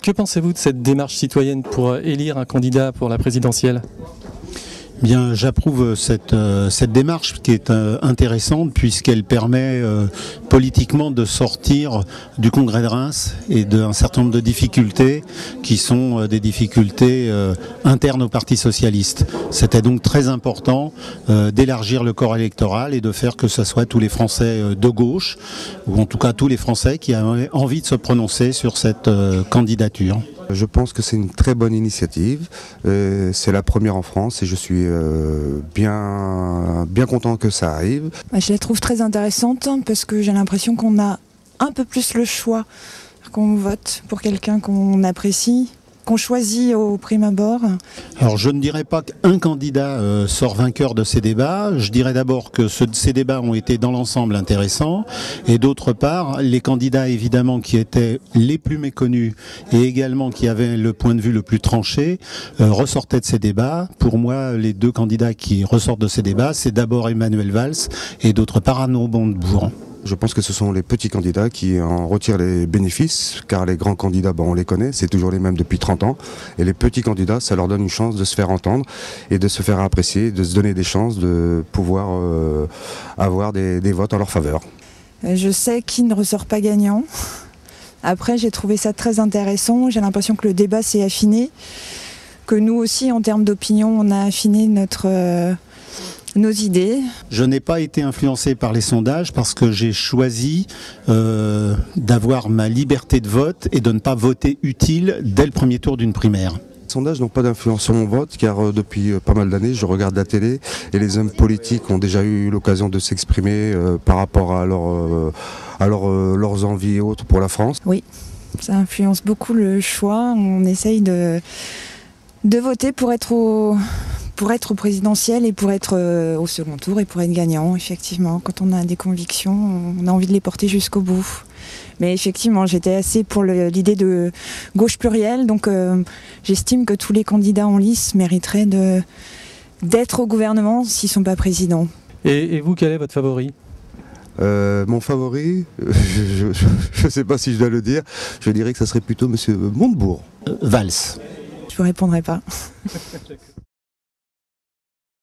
Que pensez-vous de cette démarche citoyenne pour élire un candidat pour la présidentielle ? Bien, j'approuve cette démarche qui est intéressante puisqu'elle permet politiquement de sortir du Congrès de Reims et d'un certain nombre de difficultés qui sont des difficultés internes au Parti socialiste. C'était donc très important d'élargir le corps électoral et de faire que ce soit tous les Français de gauche, ou en tout cas tous les Français qui avaient envie de se prononcer sur cette candidature. Je pense que c'est une très bonne initiative, c'est la première en France et je suis bien content que ça arrive. Je la trouve très intéressante parce que j'ai l'impression qu'on a un peu plus le choix, qu'on vote pour quelqu'un qu'on apprécie, qu'on choisit au prime abord. Alors je ne dirais pas qu'un candidat sort vainqueur de ces débats, je dirais d'abord que ces débats ont été dans l'ensemble intéressants et d'autre part les candidats évidemment qui étaient les plus méconnus et également qui avaient le point de vue le plus tranché ressortaient de ces débats. Pour moi les deux candidats qui ressortent de ces débats c'est d'abord Emmanuel Valls et d'autre part Arnaud Montebourg. Je pense que ce sont les petits candidats qui en retirent les bénéfices, car les grands candidats, on les connaît, c'est toujours les mêmes depuis 30 ans. Et les petits candidats, ça leur donne une chance de se faire entendre et de se faire apprécier, de se donner des chances de pouvoir avoir des votes en leur faveur. Je sais qui ne ressort pas gagnant. Après, j'ai trouvé ça très intéressant. J'ai l'impression que le débat s'est affiné, que nous aussi, en termes d'opinion, on a affiné nos idées. Je n'ai pas été influencé par les sondages parce que j'ai choisi d'avoir ma liberté de vote et de ne pas voter utile dès le premier tour d'une primaire. Les sondages n'ont pas d'influence sur mon vote car depuis pas mal d'années je regarde la télé et les hommes politiques ont déjà eu l'occasion de s'exprimer par rapport à leurs envies et autres pour la France. Oui, ça influence beaucoup le choix. On essaye de voter pour être au présidentiel et pour être au second tour et pour être gagnant, effectivement. Quand on a des convictions, on a envie de les porter jusqu'au bout. Mais effectivement, j'étais assez pour l'idée de gauche plurielle, donc j'estime que tous les candidats en lice mériteraient d'être au gouvernement s'ils ne sont pas présidents. Et vous, quel est votre favori ? Mon favori, je ne sais pas si je dois le dire, je dirais que ça serait plutôt M. Montebourg. Valls. Je ne répondrai pas.